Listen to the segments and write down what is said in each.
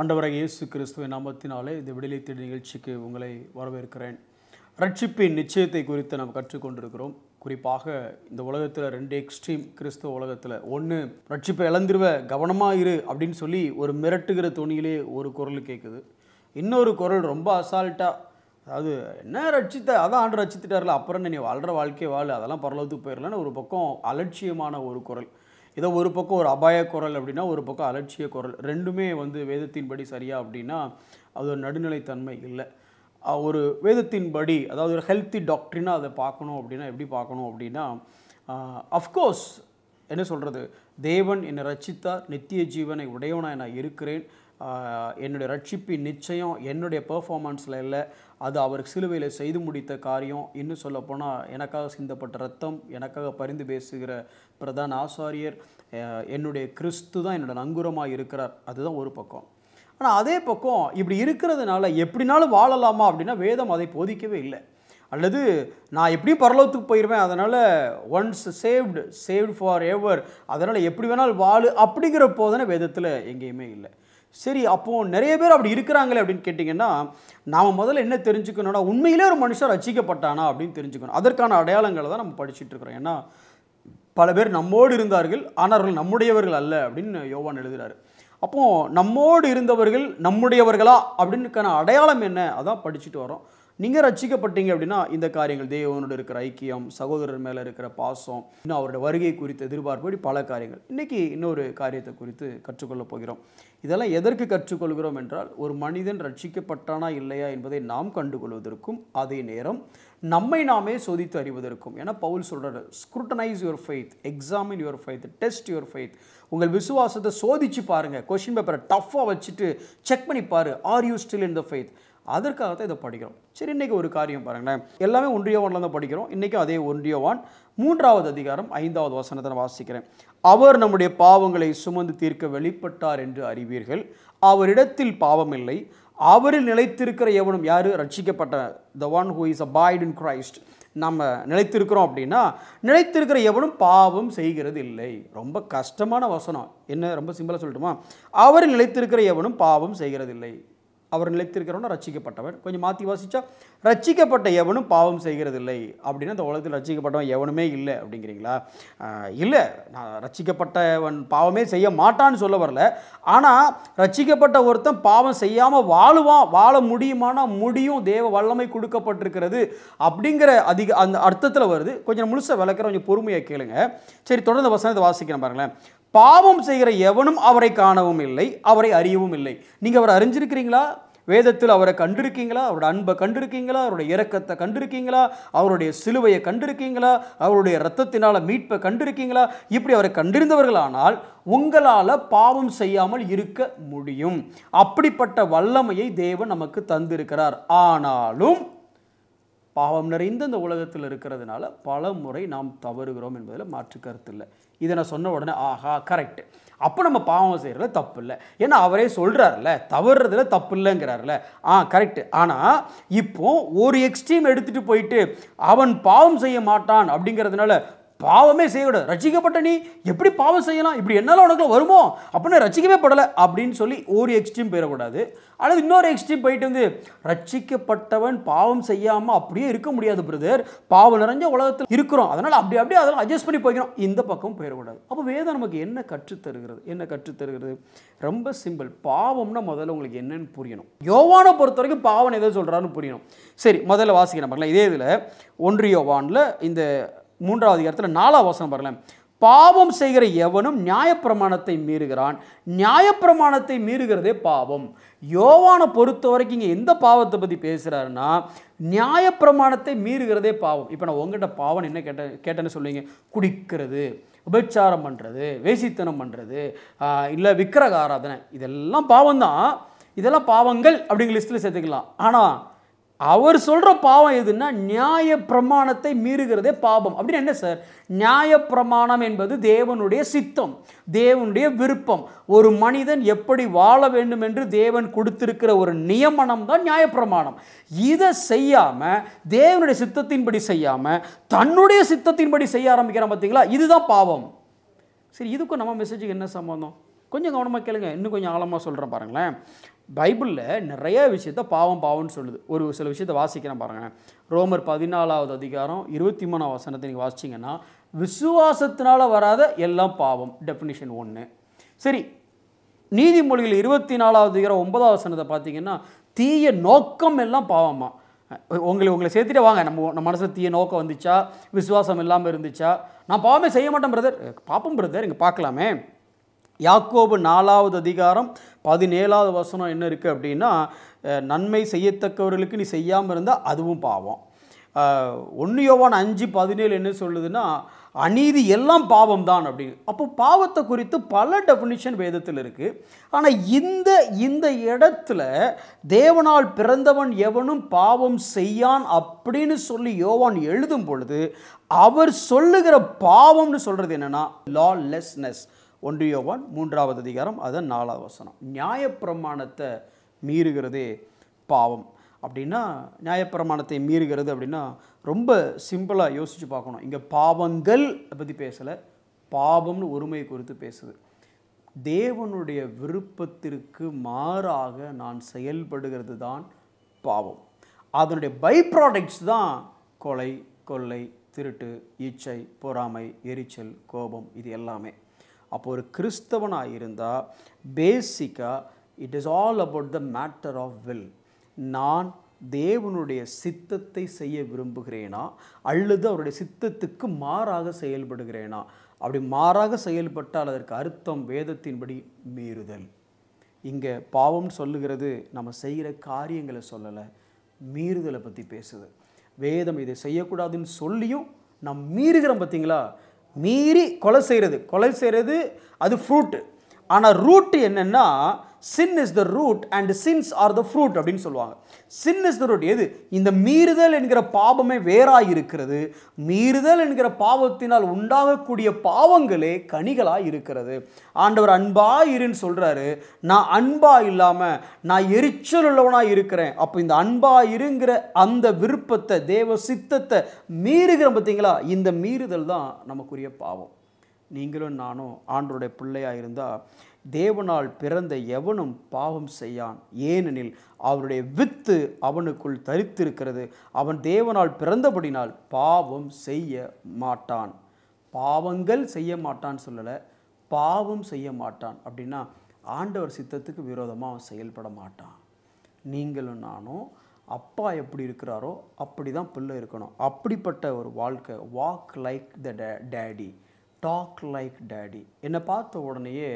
ஆண்டவராகிய இயேசு கிறிஸ்துவின் நாமத்தினாலே இந்த விடுதலை தேடி நிகழ்ச்சிக்கு உங்களை வரவேற்கிறேன். ரட்சிப்பின் நிச்சயத்தை குறித்து நாம் கற்றுக்கொண்டிருக்கிறோம். குறிப்பாக இந்த உலகத்தில் ரெண்டு எக்ஸ்ட்ரீம் கிறிஸ்துவ உலகத்தில், ஒன்று ரட்சிப்பை இழந்துருவ கவனமாக இரு அப்படின்னு சொல்லி ஒரு மிரட்டுகிற துணியிலே ஒரு குரல் கேட்குது. இன்னொரு குரல் ரொம்ப அசால்ட்டாக, அதாவது என்ன ரட்சித்த, அதான் ஆண்டு ரட்சித்துட்டார்ல, அப்புறம் நீ வாழ்கிற வாழ்க்கையை வாழ், அதெல்லாம் பரலோகத்துக்கு போயிடலான்னு ஒரு பக்கம் அலட்சியமான ஒரு குரல். ஏதோ ஒரு பக்கம் ஒரு அபாய குரல் அப்படின்னா, ஒரு பக்கம் அலட்சிய குரல். ரெண்டுமே வேதத்தின்படி சரியா அப்படின்னா அது ஒரு நடுநிலைத்தன்மை இல்லை. ஒரு வேதத்தின்படி, அதாவது ஒரு ஹெல்த்தி டாக்டரினாக அதை பார்க்கணும் அப்படின்னா எப்படி பார்க்கணும் அப்படின்னா, அஃப்கோர்ஸ் என்ன சொல்கிறது, தேவன் என்னை ரட்சித்தார், நித்திய ஜீவனை உடையவனாக நான் இருக்கிறேன், என்னுடைய ரட்சிப்பின் நிச்சயம் என்னுடைய பெர்ஃபார்மன்ஸில் இல்லை, அது அவர் சிலுவையில் செய்து முடித்த காரியம். இன்னும் சொல்லப்போனால் எனக்காக சிந்தப்பட்ட ரத்தம், எனக்காக பரிந்து பேசுகிற பிரதான ஆசாரியர், என்னுடைய கிறிஸ்து தான் என்னோட நங்குரமாக இருக்கிறார். அதுதான் ஒரு பக்கம். ஆனால் அதே பக்கம் இப்படி இருக்கிறதுனால எப்படினாலும் வாழலாமா அப்படின்னா வேதம் அதை போதிக்கவே இல்லை. அல்லது நான் எப்படியும் பரலோகத்துக்கு போயிடுவேன், அதனால் ஒன்ஸ் சேவ்டு ஃபார் எவர், அதனால் எப்படி வேணாலும் வாழு அப்படிங்கிற போதனை வேதத்தில் எங்கேயுமே இல்லை. சரி, அப்போது நிறைய பேர் அப்படி இருக்கிறாங்களே அப்படின்னு கேட்டிங்கன்னா, நாம் முதல்ல என்ன தெரிஞ்சுக்கணும்னா, உண்மையிலே ஒரு மனுஷன் ரட்சிக்கப்பட்டானா அப்படின்னு தெரிஞ்சுக்கணும். அதற்கான அடையாளங்களை தான் நம்ம படிச்சுட்டு இருக்கிறோம். ஏன்னா பல பேர் நம்மோடு இருந்தார்கள், ஆனால் அவர்கள் நம்முடையவர்கள் அல்ல அப்படின்னு யோவான் எழுதுகிறாரு. அப்போது நம்மோடு இருந்தவர்கள் நம்முடையவர்களா அப்படின்னுக்கான அடையாளம் என்ன, அதான் படிச்சுட்டு வரோம். நீங்கள் ரட்சிக்கப்பட்டீங்க அப்படின்னா இந்த காரியங்கள், தேவனோடு இருக்கிற ஐக்கியம், சகோதரர் மேலே இருக்கிற பாசம், இன்னும் அவருடைய வருகை குறித்த எதிர்பார்ப்பு, பல காரியங்கள். இன்றைக்கி இன்னொரு காரியத்தை குறித்து கற்றுக்கொள்ளப் போகிறோம். இதெல்லாம் எதற்கு கற்றுக்கொள்கிறோம் என்றால், ஒரு மனிதன் ரட்சிக்கப்பட்டானா இல்லையா என்பதை நாம் கண்டுகொள்வதற்கும், அதே நேரம் நம்மை நாமே சோதித்து அறிவதற்கும். ஏன்னா பவுல் சொல்கிறார், scrutinise your faith, examine your faith, test your faith. உங்கள் விசுவாசத்தை சோதிச்சு பாருங்கள், கொஸ்டின் பேப்பரை டஃப்பாக வச்சுட்டு செக் பண்ணி பாரு, are you still in the faith. அதற்காகத்தான் இதை படிக்கிறோம். சரி, இன்றைக்கி ஒரு காரியம் பாருங்களேன். எல்லாமே 1 யோவானில் தான் படிக்கிறோம். இன்றைக்கும் அதே 1 யோவான் 3வது அதிகாரம் 5வது வசனத்தை நான் வாசிக்கிறேன். அவர் நம்முடைய பாவங்களை சுமந்து தீர்க்க வெளிப்பட்டார் என்று அறிவீர்கள், அவரிடத்தில் பாவம் இல்லை, அவரில் நிலைத்திருக்கிற எவனும், யார் ரட்சிக்கப்பட்ட, the one who is abide in Christ, நம்ம நிலைத்திருக்கிறோம் அப்படின்னா, நிலைத்திருக்கிற எவனும் பாவம் செய்கிறது இல்லை. ரொம்ப கஷ்டமான வசனம். என்ன, ரொம்ப சிம்பிளாக சொல்லட்டுமா? அவரில் நிலைத்திருக்கிற எவனும் பாவம் செய்கிறது இல்லை. அவர் நிலைத்திருக்கிறவனா ரட்சிக்கப்பட்டவன். கொஞ்சம் மாற்றி வாசிச்சா, ரட்சிக்கப்பட்ட எவனும் பாவம் செய்கிறதில்லை அப்படின்னா இந்த உலகத்தில் ரட்சிக்கப்பட்டவன் எவனுமே இல்லை அப்படிங்கிறீங்களா? இல்லை, நான் ரட்சிக்கப்பட்டவன் பாவமே செய்ய மாட்டான்னு சொல்ல வரல. ஆனால் ரட்சிக்கப்பட்ட ஒருத்தன் பாவம் செய்யாமல் வாழ முடியுமானா முடியும், தேவ வல்லமை கொடுக்கப்பட்டிருக்கிறது அப்படிங்கிற அந்த அர்த்தத்தில் வருது. கொஞ்சம் முழுசாக விளக்குற, கொஞ்சம் பொறுமையாக கேளுங்க. சரி, தொடர்ந்து வசனத்தை வாசிக்கிறேன் பாருங்களேன். பாவம் செய்கிற எவனும் அவரை காணவும் இல்லை, அவரை அறியவும் இல்லை. நீங்கள் அவரை அறிஞ்சிருக்கிறீங்களா? வேதத்தில் அவரை கண்டிருக்கீங்களா? அவருடைய அன்பை கண்டிருக்கீங்களா? அவருடைய இரக்கத்தை கண்டிருக்கீங்களா? அவருடைய சிலுவையை கண்டிருக்கீங்களா? அவருடைய இரத்தத்தினால மீட்பை கண்டிருக்கீங்களா? இப்படி அவரை கண்டிருந்தவர்களானால் உங்களால் பாவம் செய்யாமல் இருக்க முடியும். அப்படிப்பட்ட வல்லமையை தேவன் நமக்கு தந்திருக்கிறார். ஆனாலும் பாவம் நிறைந்த இந்த உலகத்தில் இருக்கிறதுனால பல முறை நாம் தவறுகிறோம் என்பதில் மாற்று கருத்து இல்லை. இதை நான் சொன்ன உடனே ஆஹா கரெக்ட், அப்போ நம்ம பாவம் செய்கிறதுல தப்பு இல்லை, ஏன்னா அவரே சொல்கிறார்ல தவறுறதுல தப்பு இல்லைங்கிறார்ல. கரெக்டு. ஆனால் இப்போ ஒரு எக்ஸ்ட்ரீம் எடுத்துகிட்டு போயிட்டு அவன் பாவம் செய்ய மாட்டான் அப்படிங்கிறதுனால பாவமே செய்யக்கூடாது, ரட்சிக்கப்பட்ட நீ எப்படி பாவம் செய்யலாம், இப்படி என்னால் உனக்கு வருமோ அப்படின்னு ரட்சிக்கவே படலை அப்படின்னு சொல்லி ஒரு எக்ஸ்ட்ரீம் போயிடக்கூடாது. அல்லது இன்னொரு எக்ஸ்ட்ரீம் போயிட்டு ரட்சிக்கப்பட்டவன் பாவம் செய்யாமல் அப்படியே இருக்க முடியாது பிரதர், பாவம் நிறைஞ்ச உலகத்தில் இருக்கிறோம், அதனால் அப்படியே அதெல்லாம் அட்ஜஸ்ட் பண்ணி போய்க்கிறோம், இந்த பக்கம் போயிடக்கூடாது. அப்போ வேதம் நமக்கு என்ன கற்றுத்தருகிறது? ரொம்ப சிம்பிள். பாவம்னா முதல்ல உங்களுக்கு என்னன்னு புரியணும். யோவானை பொறுத்த வரைக்கும் பாவம் எதை சொல்கிறான்னு புரியணும். சரி, முதல்ல வாசிக்கிறேன் பாருங்களேன். இதே இதில் 1 யோவானில் இந்த 3வது அதிகாரத்தில் 4வது வசனம் பாருங்களேன். பாவம் செய்கிற எவனும் நியாயப்பிரமாணத்தை மீறுகிறான், நியாயப்பிரமாணத்தை மீறுகிறதே பாவம். யோவானை பொறுத்த வரைக்கும் இங்கே எந்த பாவத்தை பற்றி பேசுகிறாருன்னா, நியாயப்பிரமாணத்தை மீறுகிறதே பாவம். இப்போ நான் உங்கள்கிட்ட பாவம் என்ன கேட்டேன்னு சொல்லுவீங்க? குடிக்கிறது, உபச்சாரம் பண்ணுறது, வேசித்தனம் பண்ணுறது, இல்லை விக்கிரக ஆராதனை, இதெல்லாம் பாவம்தான். இதெல்லாம் பாவங்கள் அப்படிங்கிற லிஸ்ட்டில் சேர்த்துக்கலாம். ஆனால் அவர் சொல்கிற பாவம் எதுன்னா, நியாய பிரமாணத்தை மீறுகிறதே பாவம். அப்படின்னு என்ன சார்? நியாய பிரமாணம் என்பது தேவனுடைய சித்தம், தேவனுடைய விருப்பம். ஒரு மனிதன் எப்படி வாழ வேண்டும் என்று தேவன் கொடுத்திருக்கிற ஒரு நியமனம் தான் நியாயப்பிரமாணம். இதை செய்யாமல், தேவனுடைய சித்தத்தின்படி செய்யாமல் தன்னுடைய சித்தத்தின்படி செய்ய ஆரம்பிக்கிறான் பார்த்தீங்களா, இதுதான் பாவம். சரி, இதுக்கும் நம்ம மெசேஜுக்கு என்ன சம்பந்தம்? கொஞ்சம் கவனமாக கேளுங்க, இன்னும் கொஞ்சம் ஆழமாக சொல்கிறேன் பாருங்களேன். பைபிளில் நிறைய விஷயத்த பாவம்னு சொல்லுது. ஒரு சில விஷயத்தை வாசிக்கிறேன் பாருங்கள். ரோமர் 14வது அதிகாரம் 23ஆம் வசனத்தை நீங்கள் வாசிச்சிங்கன்னா, விசுவாசத்தினால வராத எல்லாம் பாவம், டெஃபினிஷன் 1. சரி, நீதிமொழிகள் 24வது அதிகாரம் 9ஆம் வசனத்தை பார்த்தீங்கன்னா, தீய நோக்கம் எல்லாம் பாவமா. உங்களை சேர்த்துட்டு வாங்க, நம்ம மனசில் தீய நோக்கம் வந்துச்சா, விசுவாசம் இல்லாமல் இருந்துச்சா, நான் பாவமே செய்ய மாட்டேன் பிரதர், பாப்போம் பிரதர், இங்கே பார்க்கலாமே. யாக்கோபு 4வது அதிகாரம் 17வது வசனம் என்ன இருக்குது அப்படின்னா, நன்மை செய்யத்தக்கவர்களுக்கு நீ செய்யாமல் இருந்தால் அதுவும் பாவம். 1 யோவான் 5:17 என்ன சொல்லுதுன்னா, அநீதி எல்லாம் பாவம் தான் அப்படின்னு. அப்போ பாவத்தை குறித்து பல டெஃபினிஷன் வேதத்தில் இருக்குது. ஆனால் இந்த இடத்துல தேவனால் பிறந்தவன் எவனும் பாவம் செய்யான் அப்படின்னு சொல்லி யோவான் எழுதும் பொழுது அவர் சொல்லுகிற பாவம்னு சொல்கிறது என்னென்னா லாலெஸ்னஸ். 1 யோவான் 3வது அதிகாரம் அதன் 4வது வசனம். நியாயப்பிரமாணத்தை மீறுகிறதே பாவம் அப்படின்னா, நியாயப்பிரமாணத்தை மீறுகிறது அப்படின்னா ரொம்ப சிம்பிளாக யோசித்து பார்க்கணும். இங்கே பாவங்கள் பற்றி பேசலை, பாவம்னு ஒருமை குறித்து பேசுது. தேவனுடைய விருப்பத்திற்கு மாறாக நான் செயல்படுகிறது தான் பாவம். அதனுடைய பை ப்ராடக்ட்ஸ் தான் கொலை, கொள்ளை, திருட்டு, இச்சை, பொறாமை, எரிச்சல், கோபம், இது எல்லாமே. அப்போ ஒரு கிறிஸ்தவனாக இருந்தால் பேசிக்காக it is all about the matter of will. நான் தேவனுடைய சித்தத்தை செய்ய விரும்புகிறேனா அல்லது அவருடைய சித்தத்துக்கு மாறாக செயல்படுகிறேனா? அப்படி மாறாக செயல்பட்டால் அதற்கு அர்த்தம் வேதத்தின்படி மீறுதல். இங்கே பாவம் சொல்லுகிறது நம்ம செய்கிற காரியங்களை சொல்லலை, மீறுதலை பற்றி பேசுது. வேதம் இதை செய்யக்கூடாதுன்னு சொல்லியும் நாம் மீறுகிறோம். பார்த்தீங்களா? மீறி கொலை செய்கிறது அது ஃப்ரூட்டு. ஆனால் ரூட் என்னென்னா, sin is the root and sins are the fruit அப்படின்னு சொல்லுவாங்க. sin is the root. எது? இந்த மீறுதல் என்கிற பாவமே வேறாய் இருக்கிறது. மீறுதல் என்கிற பாவத்தினால் உண்டாகக்கூடிய பாவங்களே கனிகளாய் இருக்கிறது. ஆண்டவர் அன்பா இருன்னு சொல்றாரு. நான் அன்பா இல்லாமல் நான் எரிச்சல் உள்ளவனாக இருக்கிறேன். அப்போ இந்த அன்பா இருங்கிற அந்த விருப்பத்தை, தேவ சித்தத்தை மீறுகிறோம். பார்த்தீங்களா? இந்த மீறுதல் தான் நமக்குரிய பாவம். நீங்களும் நானும் ஆண்டவருடைய பிள்ளையாக இருந்தால் தேவனால் பிறந்த எவனும் பாவம் செய்யான், ஏனெனில் அவருடைய வித்து அவனுக்குள் தரித்திருக்கிறது. அவன் தேவனால் பிறந்தபடினால் பாவம் செய்ய மாட்டான். பாவங்கள் செய்ய மாட்டான்னு சொல்லலை, பாவம் செய்ய மாட்டான். அப்படின்னா ஆண்டவர் சித்தத்துக்கு விரோதமாக அவன் செயல்பட மாட்டான். நீங்களும் நானும் அப்பா எப்படி இருக்கிறாரோ அப்படி தான் பிள்ளை இருக்கணும். அப்படிப்பட்ட ஒரு வாழ்க்கை. Walk like the daddy, talk like daddy. என்னை பார்த்த உடனேயே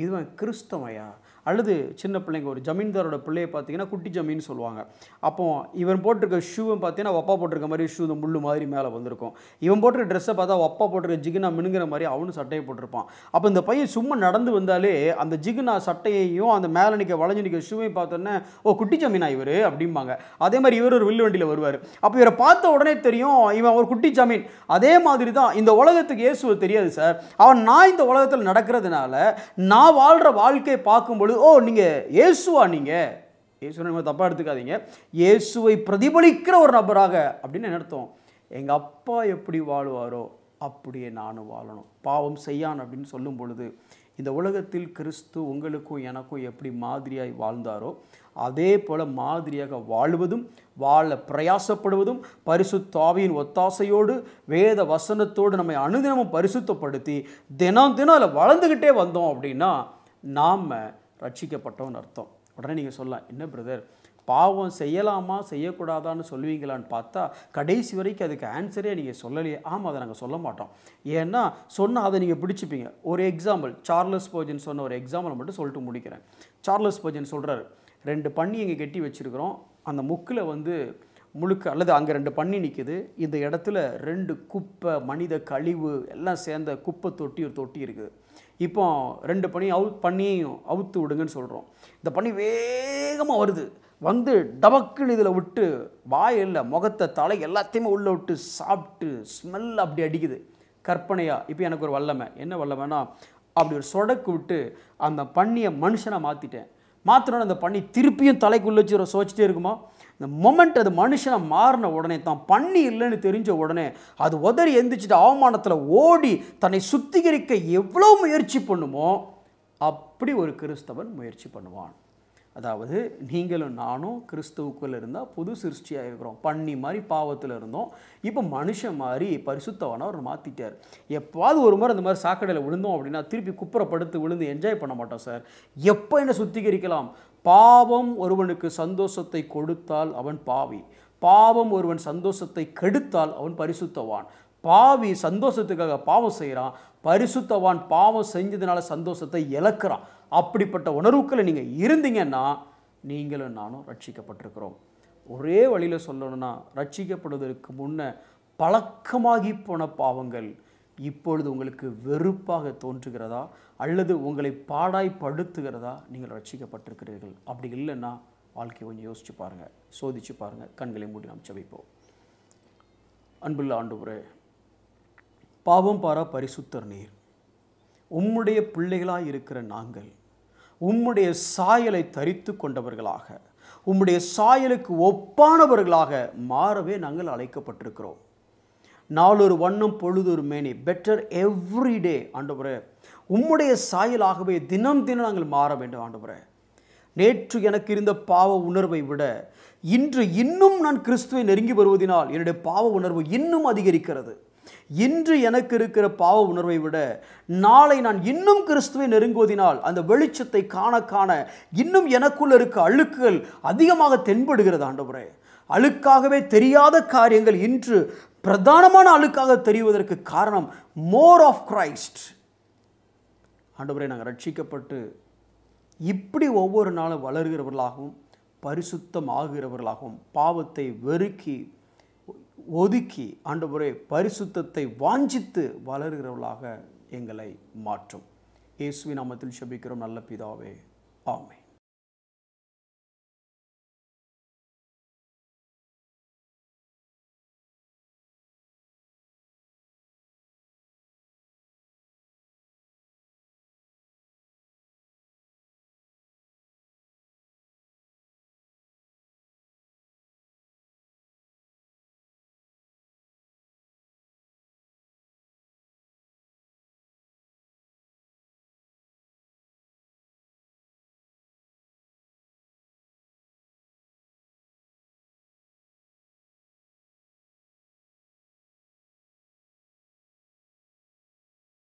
இதுவன் கிறிஸ்தவையா? அல்லது சின்ன பிள்ளைங்க, ஒரு ஜமீன்தாரோட பிள்ளையை பார்த்தீங்கன்னா குட்டி ஜமீன் சொல்லுவாங்க. அப்போ இவன் போட்டிருக்க ஷூவை பார்த்தீங்கன்னா அப்பா போட்டிருக்க மாதிரி ஷூ இந்த முள்ளு மாதிரி மேலே வந்திருக்கும். இவன் போட்டிருக்க ட்ரெஸ்ஸை பார்த்தா அப்பா போட்டிருக்க ஜிகுனா மினுங்கிற மாதிரி அவனும் சட்டையை போட்டிருப்பான். அப்போ இந்த பையன் சும்மா நடந்து வந்தாலே அந்த ஜிகுனா சட்டையையும் அந்த மேலே நிற்க வளைஞ்சு நிற்க ஷூவையும் பார்த்தோன்னே, ஓ குட்டி ஜமீனா இவர் அப்படிம்பாங்க. அதே மாதிரி இவர் ஒரு வில்லு வண்டியில் வருவார். அப்போ இவரை பார்த்த உடனே தெரியும் இவன் ஒரு குட்டி ஜமீன். அதே மாதிரி தான் இந்த உலகத்துக்கு இயேசுவை தெரியாது சார். நான் இந்த உலகத்தில் நடக்கிறதுனால நான் வாழ்கிற வாழ்க்கையை பார்க்கும்பொழுது, ஓ நீங்கள் இயேசுவா, நீங்கள் இயேசுவை நம்ம தப்பாக எடுத்துக்காதீங்க, இயேசுவை பிரதிபலிக்கிற ஒரு நபராக அப்படின்னு அர்த்தம். எங்கள் அப்பா எப்படி வாழ்வாரோ அப்படியே நானும் வாழணும். பாவம் செய்யான் அப்படின்னு சொல்லும் பொழுது இந்த உலகத்தில் கிறிஸ்து உங்களுக்கும் எனக்கும் எப்படி மாதிரியாய் வாழ்ந்தாரோ அதே போல் மாதிரியாக வாழ்வதும் வாழ பிரயாசப்படுவதும் பரிசுத்த ஆவியின் ஒத்தாசையோடு வேத வசனத்தோடு நம்மை அனுதினமும் பரிசுத்தப்படுத்தி தினம் அதில் வளர்ந்துக்கிட்டே வந்தோம் அப்படின்னா நாம் ரட்சிக்கப்பட்டோன்னு அர்த்தம். உடனே நீங்கள் சொல்லலாம், என்ன பிரதர் பாவம் செய்யலாமா செய்யக்கூடாதான்னு சொல்லுவீங்களான்னு பார்த்தா கடைசி வரைக்கும் அதுக்கு ஆன்சரே நீங்கள் சொல்லலையே. ஆமாம், அதை நாங்கள் சொல்ல மாட்டோம். ஏன்னா சொன்னால் அதை நீங்கள் பிடிச்சிப்பீங்க. ஒரு எக்ஸாம்பிள், சார்லஸ் ஸ்பர்ஜன் சொன்ன ஒரு எக்ஸாம்பிள் மட்டும் சொல்லிட்டு முடிக்கிறேன். சார்லஸ் ஸ்பர்ஜன் சொல்கிறாரு, 2 பன்னி இங்கே கட்டி வச்சுருக்கிறோம், அந்த முக்கில் முழுக்க அல்லது அங்கே 2 பன்னி நிற்குது, இந்த இடத்துல 2 குப்பை மனித கழிவு எல்லாம் சேர்ந்த குப்பை தொட்டி ஒரு தொட்டி இருக்குது. இப்போ 2 பன்னியையும் அவுத்து விடுங்கன்னு சொல்கிறோம். இந்த பன்னி வேகமாக வருது, டபக்குன்னு இதில் விட்டு வாயில் முகத்தை தலை எல்லாத்தையுமே உள்ளே விட்டு சாப்பிட்டு ஸ்மெல் அப்படி அடிக்குது. கற்பனையா இப்போ எனக்கு ஒரு வல்லமை, என்ன வல்லமைனா அப்படி ஒரு சொடக்கு விட்டு அந்த பன்னியை மனுஷனை மாற்றினோன்னு அந்த பன்னி திருப்பியும் தலைக்குள்ளே வச்சு ஒரு சோச்சிட்டே இருக்குமா? இந்த மொமெண்ட் அது மனுஷனை மாறின உடனே தான் பன்னி இல்லைன்னு தெரிஞ்ச உடனே அது உதறி எந்திரிச்சிட்டு அவமானத்தில் ஓடி தன்னை சுத்திகரிக்க எவ்வளோ முயற்சி பண்ணுமோ அப்படி ஒரு கிறிஸ்தவன் முயற்சி பண்ணுவான். அதாவது நீங்களும் நானும் கிறிஸ்துவுக்குள்ள இருந்தால் புது சிருஷ்டியாக இருக்கிறோம். பண்ணி மாதிரி பாவத்தில் இருந்தோம், இப்போ மனுஷன் மாதிரி பரிசுத்தவான அவர் மாற்றிட்டார். எப்பாவது ஒரு முறை அந்த மாதிரி சாக்கடையில் விழுந்தோம் அப்படின்னா திருப்பி குப்புறப்படுத்து விழுந்து என்ஜாய் பண்ண மாட்டோம் சார். எப்போ என்ன சுத்திகரிக்கலாம்? பாவம் ஒருவனுக்கு சந்தோஷத்தை கொடுத்தால் அவன் பாவி, பாவம் ஒருவன் சந்தோஷத்தை கெடுத்தால் அவன் பரிசுத்தவான். பாவி சந்தோஷத்துக்காக பாவம் செய்கிறான், பரிசுத்தவான் பாவம் செஞ்சதுனால சந்தோஷத்தை இழக்கிறான். அப்படிப்பட்ட உணர்வுக்களை நீங்கள் இருந்தீங்கன்னா நீங்களும் நானும் ரட்சிக்கப்பட்டிருக்கிறோம். ஒரே வழியில் சொல்லணும்னா, ரட்சிக்கப்படுவதற்கு முன்ன பழக்கமாகி போன பாவங்கள் இப்பொழுது உங்களுக்கு வெறுப்பாக தோன்றுகிறதா அல்லது உங்களை பாடாய்படுத்துகிறதா? நீங்கள் ரட்சிக்கப்பட்டிருக்கிறீர்கள். அப்படி இல்லைன்னா வாழ்க்கையை கொஞ்சம் யோசிச்சு பாருங்கள், சோதிச்சு பாருங்கள். கண்களை மூடி நாம் ஜெபிப்போம். அன்புள்ள ஆண்டவரே, பாவம் பாரா பரிசுத்தர் நீர். உம்முடைய பிள்ளைகளாக இருக்கிற நாங்கள் உம்முடைய சாயலை தரித்து கொண்டவர்களாக, உம்முடைய சாயலுக்கு ஒப்பானவர்களாக மாறவே நாங்கள் அழைக்கப்பட்டிருக்கிறோம். நாளொரு வண்ணம் பொழுதொரு மேனி, பெட்டர் எவ்ரிடே. ஆண்டவரே, உம்முடைய சாயலாகவே தினம் தினம் நாங்கள் மாற வேண்டும். ஆண்டவரே, நேற்று எனக்கு இருந்த பாவ உணர்வை விட இன்று இன்னும் நான் கிறிஸ்துவை நெருங்கி வருவதனால் என்னுடைய பாவ உணர்வு இன்னும் அதிகரிக்கிறது. இன்று எனக்கு இருக்கிற பாவ உணர்வை விட நாளை நான் இன்னும் கிறிஸ்துவை நெருங்குவதினால் அந்த வெளிச்சத்தை காண காண இன்னும் எனக்குள்ள இருக்க அழுக்குகள் அதிகமாக தென்படுகிறது. ஆண்டவரே, அழுக்காகவே தெரியாத காரியங்கள் இன்று பிரதானமான அழுக்காக தெரிவதற்கு காரணம் மோர் ஆஃப் கிரைஸ்ட். ஆண்டவரே, நாங்கள் ரட்சிக்கப்பட்டு இப்படி ஒவ்வொரு நாளும் வளர்கிறவர்களாகவும் பரிசுத்தம் ஆகிறவர்களாகவும் பாவத்தை வெறுக்கி ஒதுக்கி ஆண்டவரே பரிசுத்தத்தை வாஞ்சித்து வளர்கிறவர்களாக எங்களை மாற்றும். இயேசுவின் நாமத்தில் ஜெபிக்கிறோம் நல்ல பிதாவே, ஆமென்.